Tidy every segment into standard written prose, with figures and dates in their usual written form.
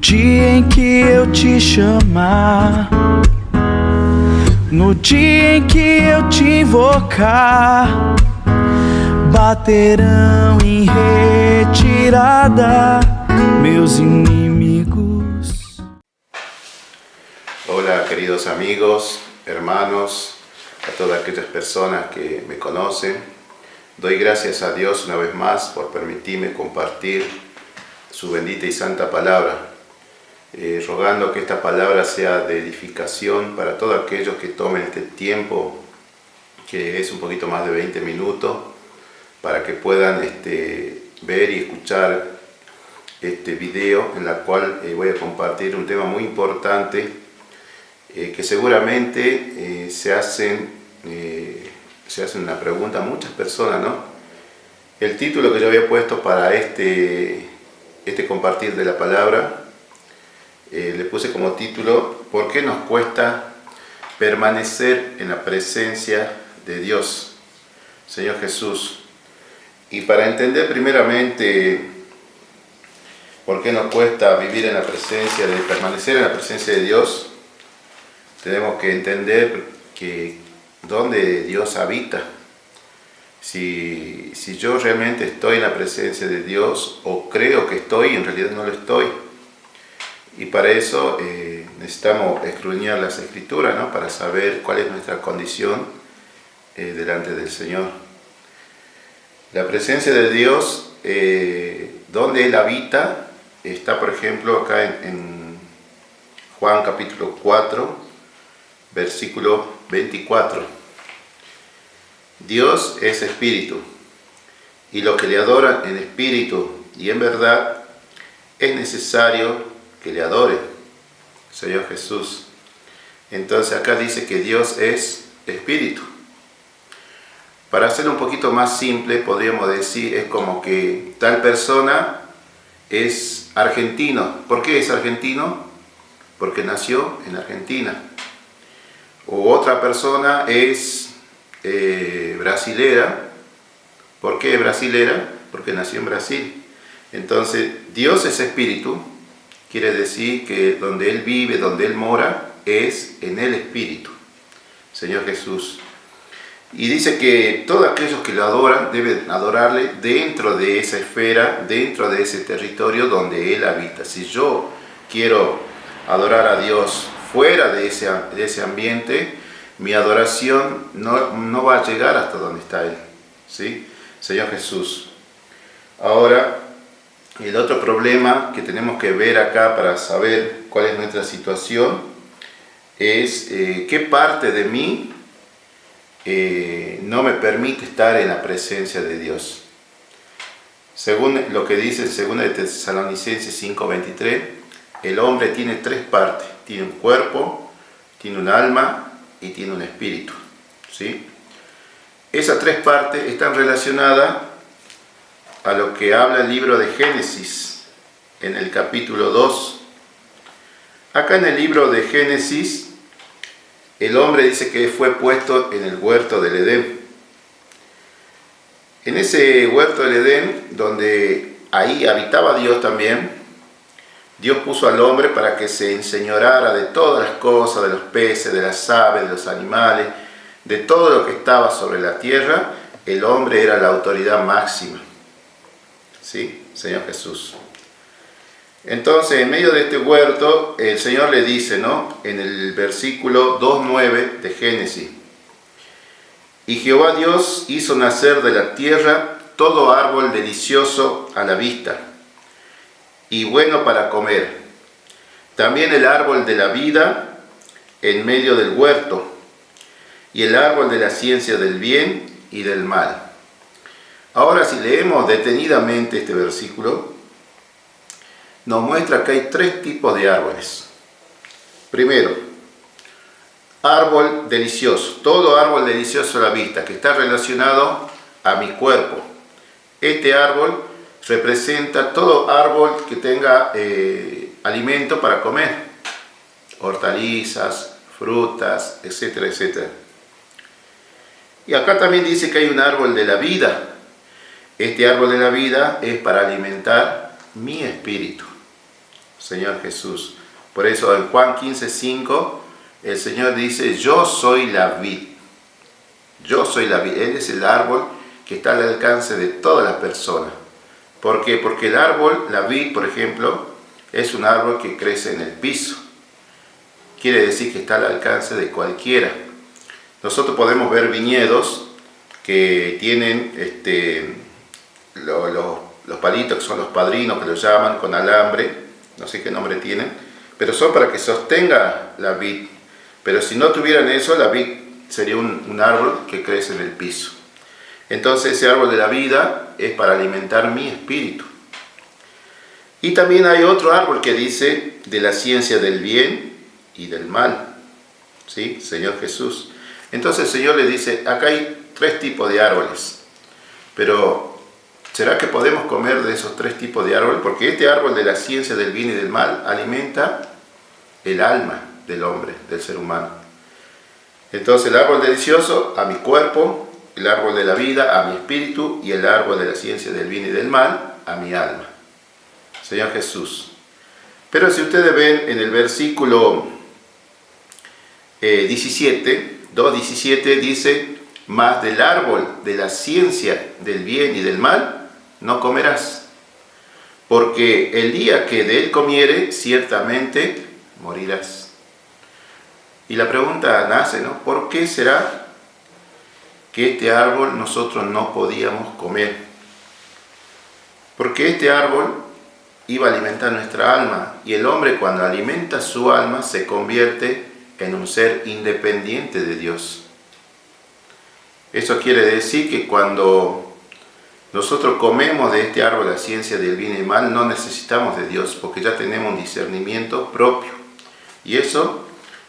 dia em que eu te chamar, no dia em que eu te invocar, baterão em retirada meus inimigos. Hola queridos amigos, hermanos, a todas aquellas personas que me conocen. Doy gracias a Dios una vez más por permitirme compartir su bendita y santa palabra, rogando que esta palabra sea de edificación para todos aquellos que tomen este tiempo, que es un poquito más de 20 minutos, para que puedan ver y escuchar este video en el cual voy a compartir un tema muy importante que seguramente se hacen una pregunta a muchas personas, ¿no? El título que yo había puesto para este compartir de la palabra, le puse como título: ¿por qué nos cuesta permanecer en la presencia de Dios, Señor Jesús? Y para entender primeramente por qué nos cuesta vivir en la presencia, permanecer en la presencia de Dios, tenemos que entender que dónde Dios habita. Si yo realmente estoy en la presencia de Dios, o creo que estoy y en realidad no lo estoy. Y para eso necesitamos escudriñar las Escrituras, ¿no? Para saber cuál es nuestra condición delante del Señor. La presencia de Dios, donde Él habita, está por ejemplo acá en Juan capítulo 4, versículo 24. Dios es espíritu, y los que le adoran en espíritu y en verdad, es necesario que le adoren, Señor Jesús. Entonces acá dice que Dios es espíritu. Para hacerlo un poquito más simple, podríamos decir, es como que tal persona es argentino. ¿Por qué es argentino? Porque nació en Argentina. O otra persona es brasilera. ¿Por qué es brasilera? Porque nació en Brasil. Entonces, Dios es espíritu, quiere decir que donde Él vive, donde Él mora, es en el Espíritu, Señor Jesús. Y dice que todos aquellos que lo adoran deben adorarle dentro de esa esfera, dentro de ese territorio donde Él habita. Si yo quiero adorar a Dios fuera de ese ambiente, mi adoración no va a llegar hasta donde está Él, ¿sí? Señor Jesús. Ahora, el otro problema que tenemos que ver acá para saber cuál es nuestra situación es qué parte de mí no me permite estar en la presencia de Dios. Según lo que dice en 2 Tesalonicenses 5:23, el hombre tiene tres partes: tiene un cuerpo, tiene un alma y tiene un espíritu, ¿sí? Esas tres partes están relacionadas a lo que habla el libro de Génesis en el capítulo 2. Acá en el libro de Génesis, el hombre dice que fue puesto en el huerto del Edén. En ese huerto del Edén, donde ahí habitaba Dios también, Dios puso al hombre para que se enseñorara de todas las cosas, de los peces, de las aves, de los animales, de todo lo que estaba sobre la tierra. El hombre era la autoridad máxima, ¿sí? Señor Jesús. Entonces, en medio de este huerto, el Señor le dice, ¿no? En el versículo 2:9 de Génesis: y Jehová Dios hizo nacer de la tierra todo árbol delicioso a la vista y bueno para comer, también el árbol de la vida en medio del huerto, y el árbol de la ciencia del bien y del mal. Ahora, si leemos detenidamente este versículo, nos muestra que hay tres tipos de árboles. Primero, árbol delicioso, todo árbol delicioso a la vista, que está relacionado a mi cuerpo. Este árbol representa todo árbol que tenga alimento para comer, hortalizas, frutas, etcétera, etcétera. Y acá también dice que hay un árbol de la vida. Este árbol de la vida es para alimentar mi espíritu, Señor Jesús. Por eso en Juan 15:5 el Señor dice, yo soy la vid. Yo soy la vid. Él es el árbol que está al alcance de todas las personas. ¿Por qué? Porque el árbol, la vid, por ejemplo, es un árbol que crece en el piso. Quiere decir que está al alcance de cualquiera. Nosotros podemos ver viñedos que tienen los palitos, que son los padrinos, que los llaman con alambre, no sé qué nombre tienen, pero son para que sostenga la vid. Pero si no tuvieran eso, la vid sería un árbol que crece en el piso. Entonces ese árbol de la vida es para alimentar mi espíritu. Y también hay otro árbol que dice de la ciencia del bien y del mal. ¿Sí? Señor Jesús. Entonces el Señor le dice, acá hay 3 tipos de árboles. Pero, ¿será que podemos comer de esos 3 tipos de árboles? Porque este árbol de la ciencia del bien y del mal alimenta el alma del hombre, del ser humano. Entonces el árbol delicioso a mi cuerpo, el árbol de la vida a mi espíritu y el árbol de la ciencia del bien y del mal a mi alma. Señor Jesús. Pero si ustedes ven en el versículo 2:17 dice, mas del árbol de la ciencia del bien y del mal no comerás, porque el día que de él comiere, ciertamente morirás. Y la pregunta nace, ¿no? ¿Por qué será que este árbol nosotros no podíamos comer? Porque este árbol iba a alimentar nuestra alma, y el hombre cuando alimenta su alma se convierte en un ser independiente de Dios. Eso quiere decir que cuando nosotros comemos de este árbol la ciencia del bien y del mal, no necesitamos de Dios, porque ya tenemos un discernimiento propio. Y eso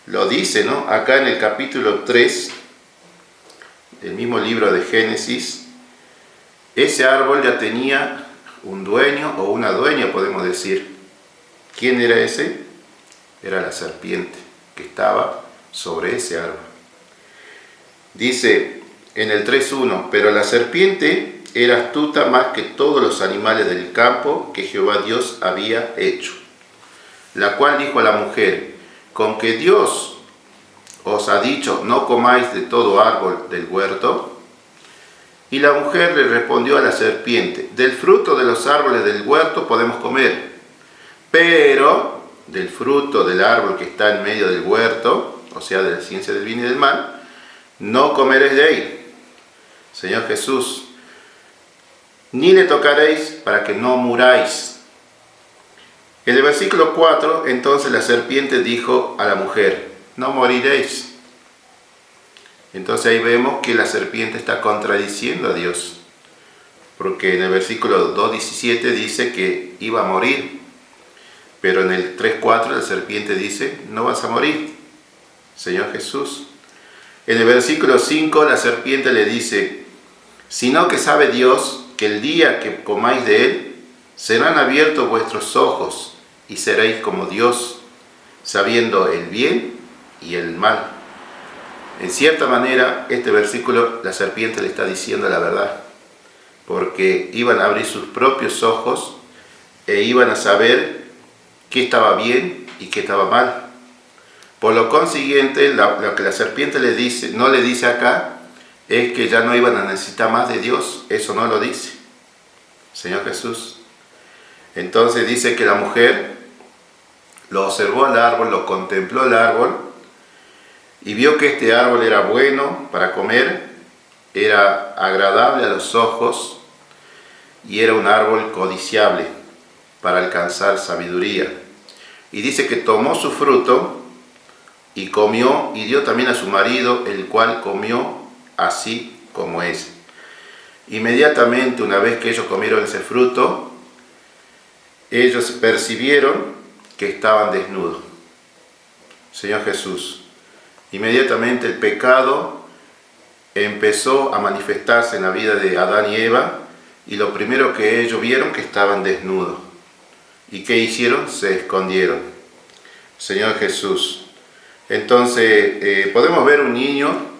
lo dice, ¿no? Acá en el capítulo 3 del mismo libro de Génesis, ese árbol ya tenía un dueño o una dueña, podemos decir. ¿Quién era ese? Era la serpiente que estaba sobre ese árbol. Dice en el 3:1, pero la serpiente era astuta más que todos los animales del campo que Jehová Dios había hecho, la cual dijo a la mujer, con que Dios os ha dicho, no comáis de todo árbol del huerto. Y la mujer le respondió a la serpiente, del fruto de los árboles del huerto podemos comer, pero del fruto del árbol que está en medio del huerto, o sea, de la ciencia del bien y del mal, no comeréis de él. Señor Jesús, ni le tocaréis para que no muráis. En el versículo 4, entonces la serpiente dijo a la mujer, no moriréis. Entonces ahí vemos que la serpiente está contradiciendo a Dios, porque en el versículo 2:17 dice que iba a morir, pero en el 3:4 la serpiente dice, no vas a morir, Señor Jesús. En el versículo 5 la serpiente le dice, sino que sabe Dios que el día que comáis de él, serán abiertos vuestros ojos y seréis como Dios, sabiendo el bien y el mal. En cierta manera, este versículo, la serpiente le está diciendo la verdad, porque iban a abrir sus propios ojos e iban a saber qué estaba bien y qué estaba mal. Por lo consiguiente, lo que la serpiente le dice, no le dice acá, es que ya no iban a necesitar más de Dios. Eso no lo dice, Señor Jesús. Entonces dice que la mujer lo observó al árbol, lo contempló al árbol, y vio que este árbol era bueno para comer, era agradable a los ojos y era un árbol codiciable para alcanzar sabiduría. Y dice que tomó su fruto y comió y dio también a su marido, el cual comió así como es. Inmediatamente, una vez que ellos comieron ese fruto, ellos percibieron que estaban desnudos. Señor Jesús, inmediatamente el pecado empezó a manifestarse en la vida de Adán y Eva, y lo primero que ellos vieron que estaban desnudos. ¿Y qué hicieron? Se escondieron. Señor Jesús. Entonces podemos ver un niño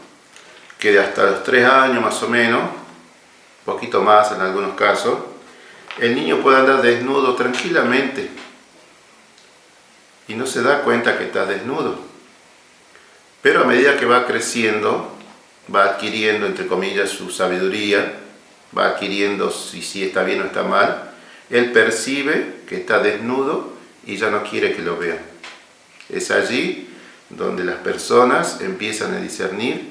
que hasta los 3 años más o menos, un poquito más en algunos casos, el niño puede andar desnudo tranquilamente. y no se da cuenta que está desnudo. Pero a medida que va creciendo, va adquiriendo, entre comillas, su sabiduría, va adquiriendo si está bien o está mal, él percibe que está desnudo y ya no quiere que lo vean. Es allí donde las personas empiezan a discernir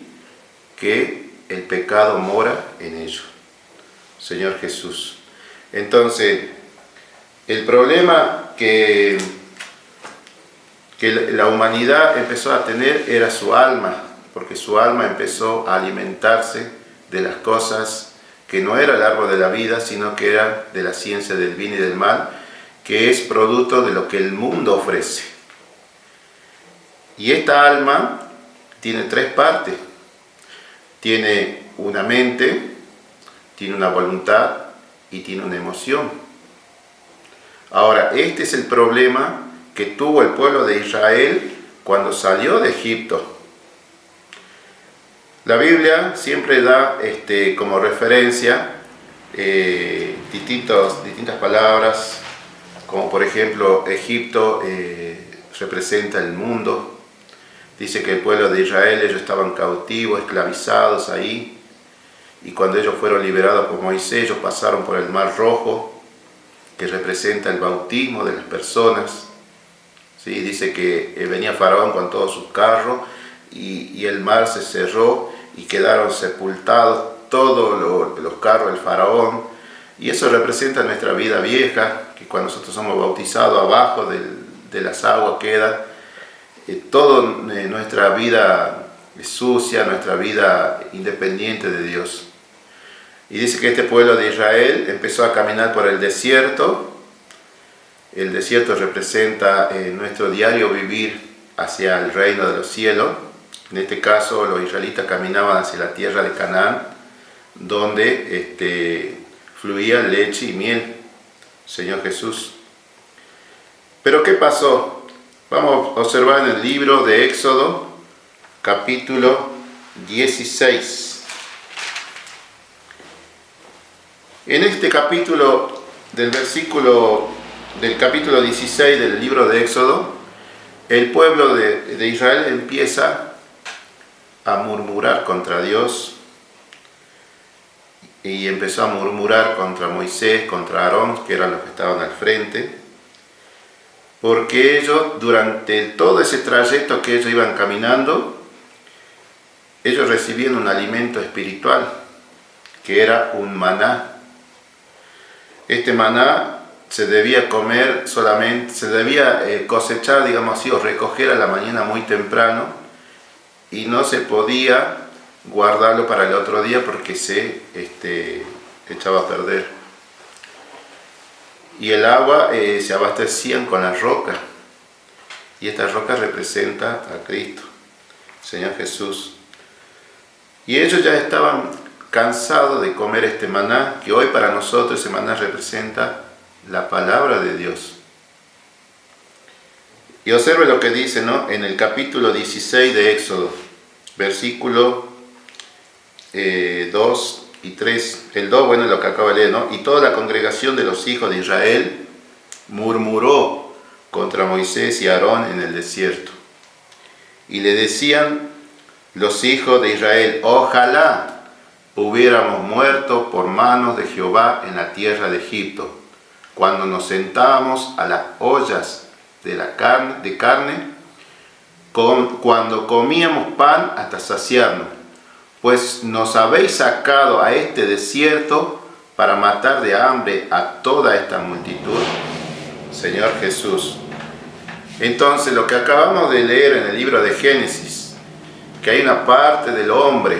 que el pecado mora en ellos. Señor Jesús. Entonces, el problema que la humanidad empezó a tener era su alma, porque su alma empezó a alimentarse de las cosas que no era el árbol de la vida, sino que era de la ciencia del bien y del mal, que es producto de lo que el mundo ofrece. Y esta alma tiene tres partes. Tiene una mente, tiene una voluntad y tiene una emoción. Ahora, este es el problema que tuvo el pueblo de Israel cuando salió de Egipto. La Biblia siempre da como referencia distintas palabras, como por ejemplo Egipto representa el mundo. Dice que el pueblo de Israel, ellos estaban cautivos, esclavizados ahí, y cuando ellos fueron liberados por Moisés, ellos pasaron por el Mar Rojo, que representa el bautismo de las personas. ¿Sí? Dice que venía Faraón con todos sus carros, y el mar se cerró, y quedaron sepultados todos los carros del Faraón, y eso representa nuestra vida vieja, que cuando nosotros somos bautizados, abajo de las aguas queda toda nuestra vida sucia, nuestra vida independiente de Dios. Y dice que este pueblo de Israel empezó a caminar por el desierto. El desierto representa nuestro diario vivir hacia el reino de los cielos. En este caso, los israelitas caminaban hacia la tierra de Canaán, donde fluía leche y miel, Señor Jesús. Pero ¿qué pasó? Vamos a observar en el libro de Éxodo, capítulo 16. En este capítulo, del capítulo 16 del libro de Éxodo, el pueblo de Israel empieza a murmurar contra Dios, y empezó a murmurar contra Moisés, contra Aarón, que eran los que estaban al frente, porque ellos, durante todo ese trayecto que ellos iban caminando, ellos recibían un alimento espiritual, que era un maná. Este maná se debía comer solamente, se debía cosechar, digamos así, o recoger a la mañana muy temprano, y no se podía guardarlo para el otro día porque se echaba a perder. Y el agua se abastecían con la roca, y esta roca representa a Cristo, Señor Jesús. Y ellos ya estaban cansados de comer este maná, que hoy para nosotros ese maná representa la palabra de Dios. Y observe lo que dice, ¿no?, en el capítulo 16 de Éxodo, versículo 2 y 3, el 2, bueno, es lo que acabo de leer, ¿no? Y toda la congregación de los hijos de Israel murmuró contra Moisés y Aarón en el desierto. Y le decían los hijos de Israel: ojalá hubiéramos muerto por manos de Jehová en la tierra de Egipto, cuando nos sentábamos a las ollas de carne, cuando comíamos pan hasta saciarnos. Pues nos habéis sacado a este desierto para matar de hambre a toda esta multitud, Señor Jesús. Entonces, lo que acabamos de leer en el libro de Génesis, que hay una parte del hombre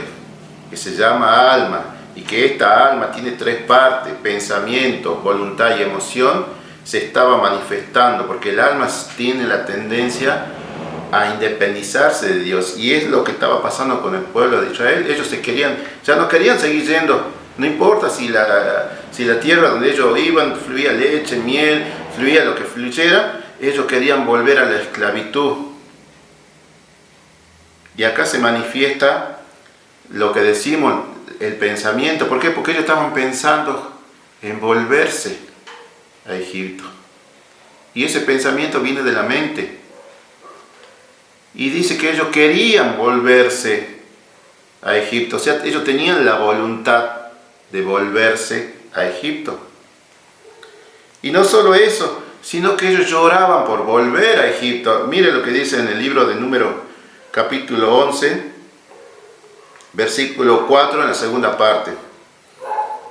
que se llama alma, y que esta alma tiene tres partes: pensamiento, voluntad y emoción, se estaba manifestando, porque el alma tiene la tendencia a independizarse de Dios, y es lo que estaba pasando con el pueblo de Israel. Ellos ya no querían seguir yendo, no importa si la tierra donde ellos iban fluía leche, miel, fluía lo que fluyera, ellos querían volver a la esclavitud. Y acá se manifiesta lo que decimos, el pensamiento. ¿Por qué? Porque ellos estaban pensando en volverse a Egipto, y ese pensamiento viene de la mente. Y dice que ellos querían volverse a Egipto. O sea, ellos tenían la voluntad de volverse a Egipto. Y no solo eso, sino que ellos lloraban por volver a Egipto. Mire lo que dice en el libro de Número, capítulo 11, versículo 4, en la segunda parte.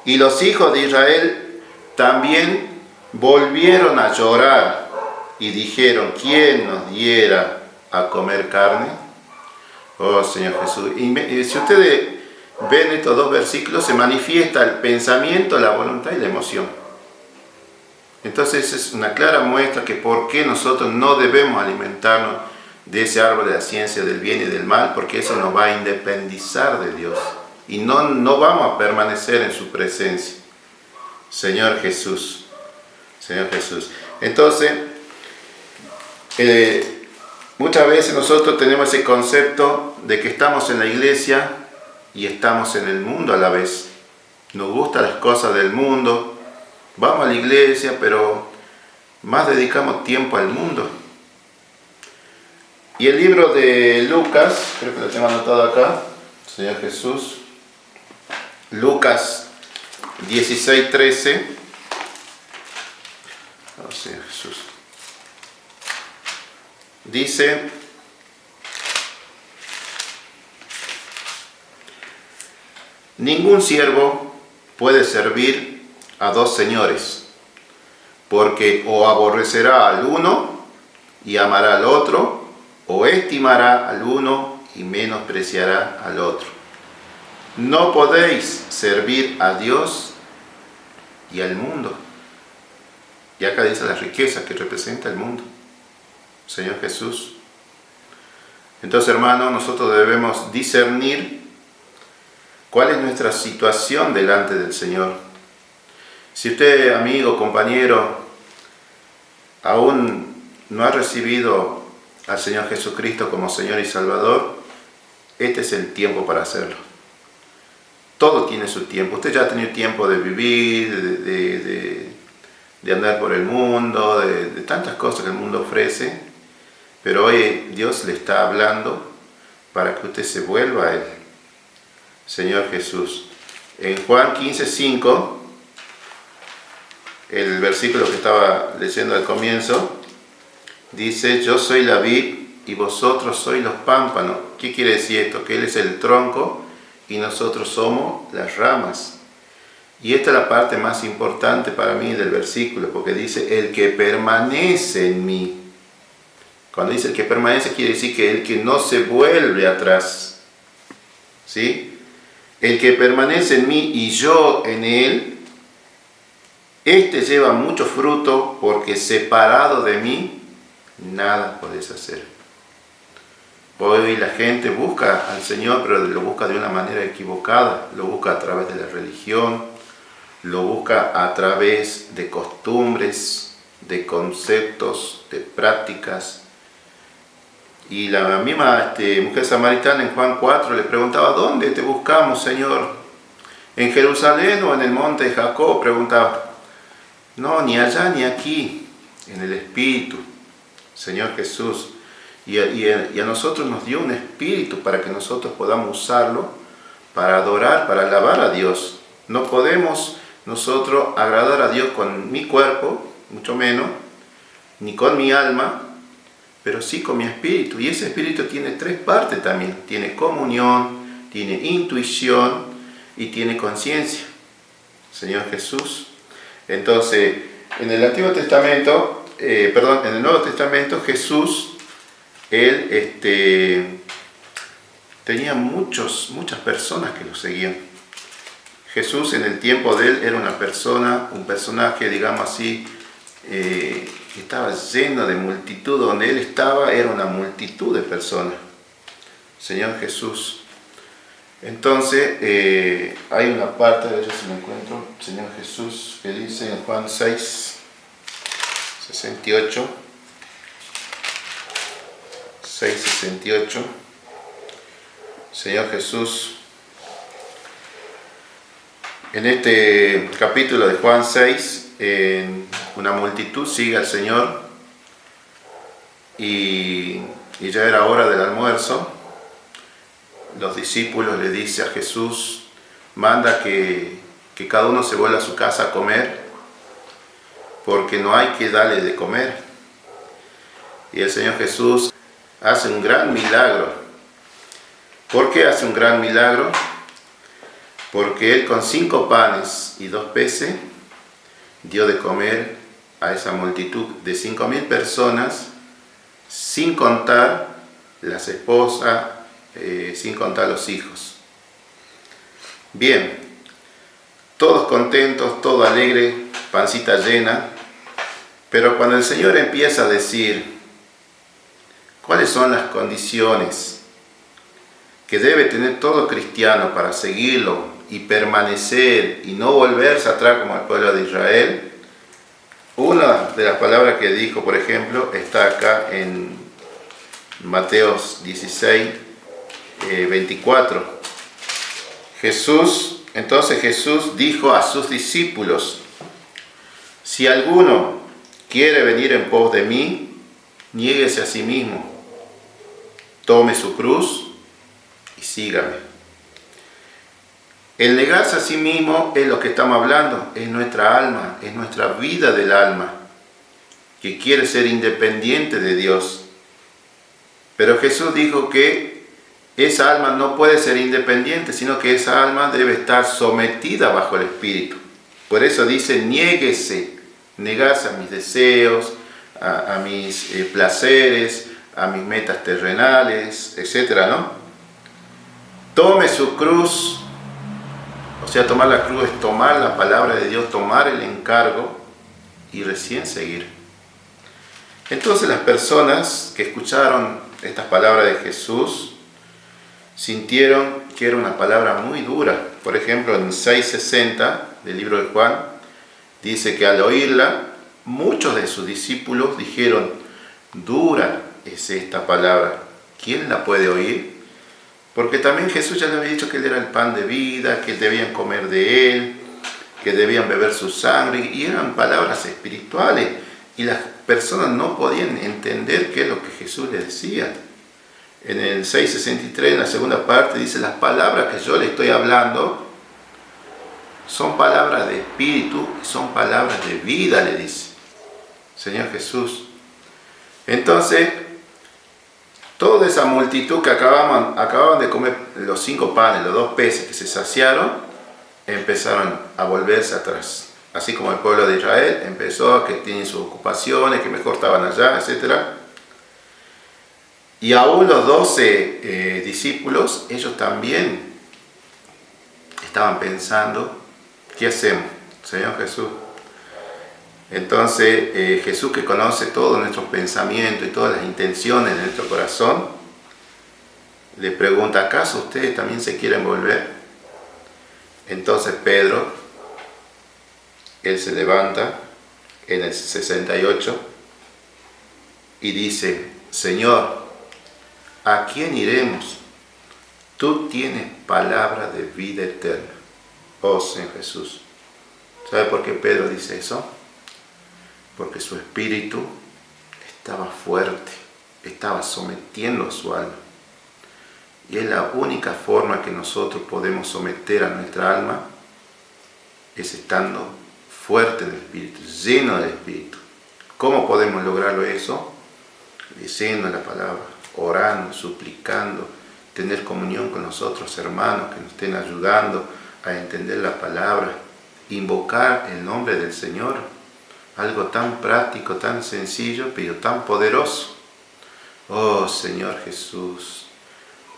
Y los hijos de Israel también volvieron a llorar y dijeron: ¿quién nos diera a comer carne? Oh Señor Jesús. Y si ustedes ven estos dos versículos, se manifiesta el pensamiento, la voluntad y la emoción. Entonces es una clara muestra que por qué nosotros no debemos alimentarnos de ese árbol de la ciencia del bien y del mal, porque eso nos va a independizar de Dios y no vamos a permanecer en su presencia. Señor Jesús, Señor Jesús. Entonces, muchas veces nosotros tenemos ese concepto de que estamos en la iglesia y estamos en el mundo a la vez. Nos gustan las cosas del mundo. Vamos a la iglesia, pero más dedicamos tiempo al mundo. Y el libro de Lucas, creo que lo tengo anotado acá, Señor Jesús, Lucas 16:13. Oh, Señor Jesús. Dice: ningún siervo puede servir a dos señores, porque o aborrecerá al uno y amará al otro, o estimará al uno y menospreciará al otro. No podéis servir a Dios y al mundo. Y acá dice la riqueza que representa el mundo. Señor Jesús. Entonces, hermanos, nosotros debemos discernir cuál es nuestra situación delante del Señor. Si usted, amigo, compañero, aún no ha recibido al Señor Jesucristo como Señor y Salvador, este es el tiempo para hacerlo. Todo tiene su tiempo. Usted ya ha tenido tiempo de vivir, de andar por el mundo, de tantas cosas que el mundo ofrece, pero hoy Dios le está hablando para que usted se vuelva a Él. Señor Jesús. En Juan 15:5, el versículo que estaba leyendo al comienzo, dice: yo soy la vid y vosotros sois los pámpanos. ¿Qué quiere decir esto? Que Él es el tronco y nosotros somos las ramas. Y esta es la parte más importante para mí del versículo, porque dice: el que permanece en mí. Cuando dice el que permanece, quiere decir que el que no se vuelve atrás. ¿Sí? El que permanece en mí y yo en él, este lleva mucho fruto, porque separado de mí, nada podéis hacer. Hoy la gente busca al Señor, pero lo busca de una manera equivocada. Lo busca a través de la religión, lo busca a través de costumbres, de conceptos, de prácticas. Y la misma mujer samaritana en Juan 4 le preguntaba: ¿dónde te buscamos, Señor? ¿En Jerusalén o en el monte de Jacob? Preguntaba. No, ni allá ni aquí, en el Espíritu, Señor Jesús. Y a nosotros nos dio un espíritu para que nosotros podamos usarlo para adorar, para alabar a Dios. No podemos nosotros agradar a Dios con mi cuerpo, mucho menos, ni con mi alma, pero sí con mi espíritu. Y ese espíritu tiene tres partes también. Tiene comunión, tiene intuición y tiene conciencia. Señor Jesús. Entonces, en el Antiguo Testamento, en el Nuevo Testamento, Jesús, Él tenía muchas personas que lo seguían. Jesús, en el tiempo de Él, era un personaje, digamos así, que estaba lleno de multitud. Donde Él estaba, era una multitud de personas. Señor Jesús. Entonces, hay una parte de ello, si me encuentro, Señor Jesús, que dice en Juan 6, 68, 6:68, Señor Jesús, en este capítulo de Juan 6, una multitud sigue al Señor y y ya era hora del almuerzo, los discípulos le dicen a Jesús, manda que cada uno se vuelva a su casa a comer, porque no hay que darle de comer. Y el Señor Jesús hace un gran milagro. ¿Por qué hace un gran milagro? Porque Él con 5 panes y 2 peces dio de comer a esa multitud de 5.000 personas, sin contar las esposas, sin contar los hijos. Bien, todos contentos, todo alegre, pancita llena, pero cuando el Señor empieza a decir cuáles son las condiciones que debe tener todo cristiano para seguirlo y permanecer y no volverse atrás como el pueblo de Israel, una de las palabras que dijo, por ejemplo, está acá en Mateo 16, 24. Entonces Jesús dijo a sus discípulos, si alguno quiere venir en pos de mí, niéguese a sí mismo, tome su cruz y sígame. El negarse a sí mismo es lo que estamos hablando, es nuestra alma, es nuestra vida del alma, que quiere ser independiente de Dios. Pero Jesús dijo que esa alma no puede ser independiente, sino que esa alma debe estar sometida bajo el Espíritu. Por eso dice, niéguese, negarse a mis deseos, a mis placeres, a mis metas terrenales, etc., ¿no? Tome su cruz. O sea, tomar la cruz es tomar la palabra de Dios, tomar el encargo y recién seguir. Entonces las personas que escucharon estas palabras de Jesús sintieron que era una palabra muy dura. Por ejemplo, en 6:60 del libro de Juan, dice que al oírla, muchos de sus discípulos dijeron, dura es esta palabra, ¿quién la puede oír? Porque también Jesús ya le había dicho que Él era el pan de vida, que debían comer de Él, que debían beber su sangre, y eran palabras espirituales, y las personas no podían entender qué es lo que Jesús les decía. En el 6:63, en la segunda parte, dice, las palabras que yo le estoy hablando son palabras de espíritu, son palabras de vida, le dice Señor Jesús. Entonces, toda esa multitud que acababan de comer los 5 panes, los 2 peces que se saciaron, empezaron a volverse atrás. Así como el pueblo de Israel empezó a que tienen sus ocupaciones, que mejor estaban allá, etc. Y aún los 12 discípulos, ellos también estaban pensando, ¿qué hacemos, Señor Jesús? Entonces Jesús, que conoce todos nuestros pensamientos y todas las intenciones de nuestro corazón, le pregunta, ¿acaso ustedes también se quieren volver? Entonces Pedro, él se levanta en el 68 y dice, Señor, ¿a quién iremos? Tú tienes palabra de vida eterna, oh Señor Jesús. ¿Sabe por qué Pedro dice eso? Porque su espíritu estaba fuerte, estaba sometiendo a su alma. Y es la única forma que nosotros podemos someter a nuestra alma, es estando fuerte en el espíritu, lleno del espíritu. ¿Cómo podemos lograrlo eso? Diciendo la palabra, orando, suplicando, tener comunión con los otros hermanos que nos estén ayudando a entender la palabra, invocar el nombre del Señor. Algo tan práctico, tan sencillo, pero tan poderoso. Oh Señor Jesús,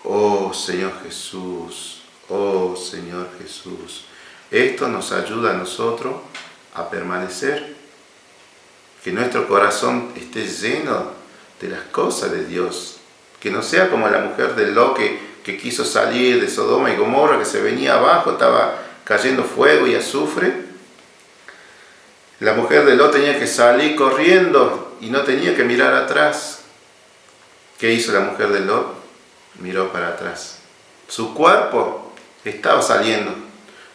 oh Señor Jesús, oh Señor Jesús. Esto nos ayuda a nosotros a permanecer. Que nuestro corazón esté lleno de las cosas de Dios. Que no sea como la mujer de Lot que quiso salir de Sodoma y Gomorra, que se venía abajo, estaba cayendo fuego y azufre. La mujer de Lot tenía que salir corriendo y no tenía que mirar atrás. ¿Qué hizo la mujer de Lot? Miró para atrás. Su cuerpo estaba saliendo,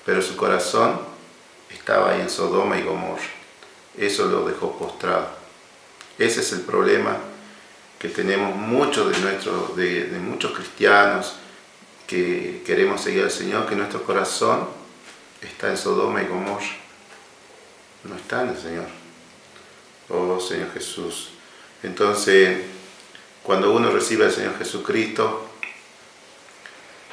pero su corazón estaba ahí en Sodoma y Gomorra. Eso lo dejó postrado. Ese es el problema que tenemos muchos de muchos cristianos que queremos seguir al Señor, que nuestro corazón está en Sodoma y Gomorra, no está en el Señor. Oh Señor Jesús. Entonces, cuando uno recibe al Señor Jesucristo,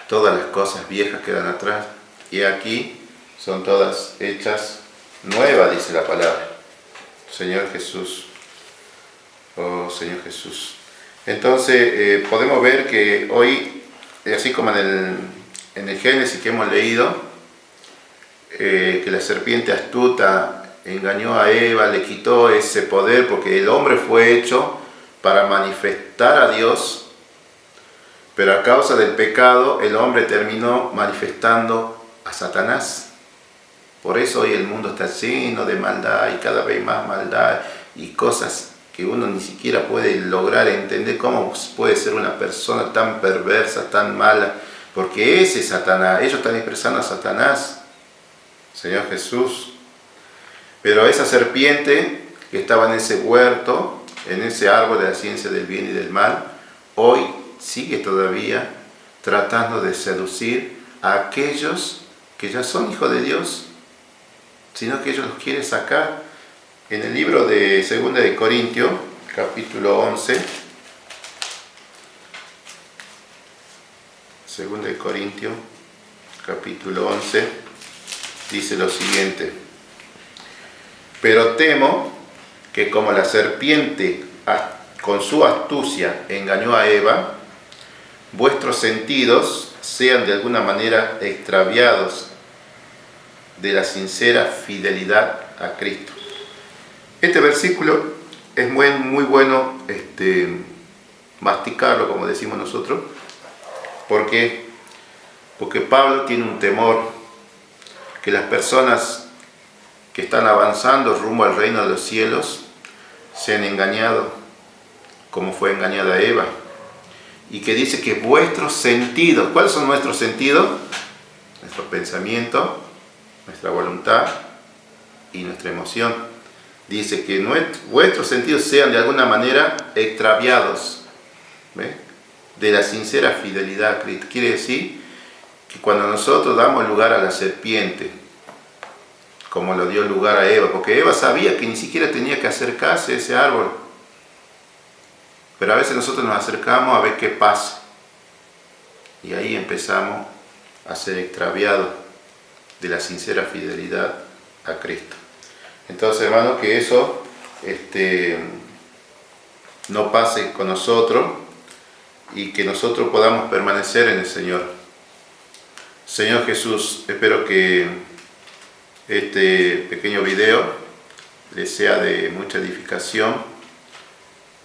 todas las cosas viejas quedan atrás, y aquí son todas hechas nuevas, dice la palabra. Señor Jesús. Oh Señor Jesús. Entonces podemos ver que hoy, así como en el Génesis que hemos leído, que la serpiente astuta engañó a Eva, le quitó ese poder, porque el hombre fue hecho para manifestar a Dios, pero a causa del pecado el hombre terminó manifestando a Satanás. Por eso hoy el mundo está lleno de maldad, y cada vez más maldad y cosas que uno ni siquiera puede lograr entender cómo puede ser una persona tan perversa, tan mala, porque ese es Satanás. Ellos están expresando a Satanás, Señor Jesús. Pero esa serpiente que estaba en ese huerto, en ese árbol de la ciencia del bien y del mal, hoy sigue todavía tratando de seducir a aquellos que ya son hijos de Dios, sino que ellos los quieren sacar. En el libro de 2 de Corintios, capítulo 11, 2 de Corintios, capítulo 11, dice lo siguiente: pero temo que como la serpiente con su astucia engañó a Eva, vuestros sentidos sean de alguna manera extraviados de la sincera fidelidad a Cristo. Este versículo es muy bueno masticarlo, como decimos nosotros. ¿Por qué? Porque Pablo tiene un temor que las personas que están avanzando rumbo al reino de los cielos sean engañados, como fue engañada Eva. Y que dice que vuestros sentidos, ¿cuáles son nuestros sentidos? Nuestro pensamiento, nuestra voluntad y nuestra emoción. Dice que vuestros sentidos sean de alguna manera extraviados, ¿ve?, de la sincera fidelidad a Cristo. Quiere decir que cuando nosotros damos lugar a la serpiente, como lo dio lugar a Eva, porque Eva sabía que ni siquiera tenía que acercarse a ese árbol, pero a veces nosotros nos acercamos a ver qué pasa, y ahí empezamos a ser extraviados de la sincera fidelidad a Cristo. Entonces, hermanos, que eso no pase con nosotros, y que nosotros podamos permanecer en el Señor. Señor Jesús, espero que este pequeño video les sea de mucha edificación,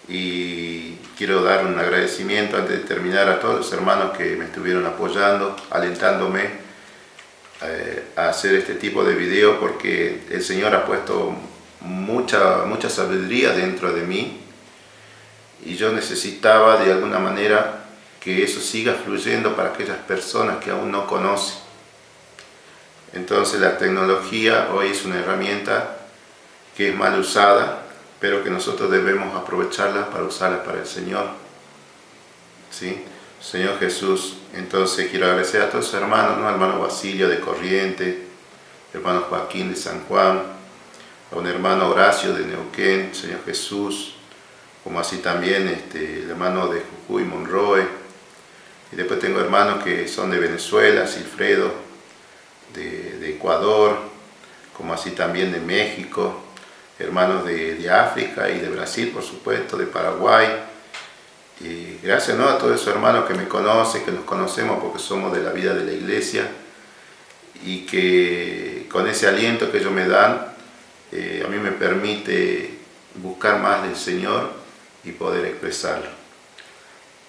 y quiero dar un agradecimiento antes de terminar a todos los hermanos que me estuvieron apoyando, alentándome a hacer este tipo de video, porque el Señor ha puesto mucha sabiduría dentro de mí, y yo necesitaba de alguna manera que eso siga fluyendo para aquellas personas que aún no conocen. Entonces la tecnología hoy es una herramienta que es mal usada, pero que nosotros debemos aprovecharla para usarla para el Señor, ¿sí? Señor Jesús, entonces quiero agradecer a todos los hermanos, ¿no? Hermano Basilio de Corrientes, hermano Joaquín de San Juan, a un hermano Horacio de Neuquén, Señor Jesús, como así también el hermano de Jujuy, Monroe, y después tengo hermanos que son de Venezuela, Silfredo, de Ecuador, como así también de México, hermanos de África y de Brasil, por supuesto, de Paraguay. Y gracias, ¿no?, a todos esos hermanos que me conocen, que nos conocemos porque somos de la vida de la iglesia, y que con ese aliento que ellos me dan, a mí me permite buscar más del Señor y poder expresarlo.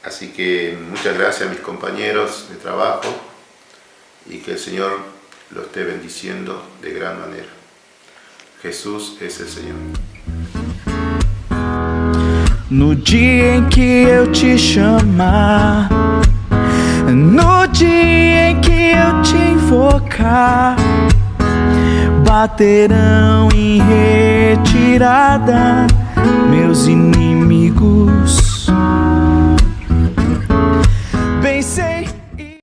Así que muchas gracias a mis compañeros de trabajo, y que el Señor lo esté bendiciendo de gran manera. Jesús es el Señor. No dia em que eu te chamar, no dia em que eu te invocar, baterão em retirada meus inimigos.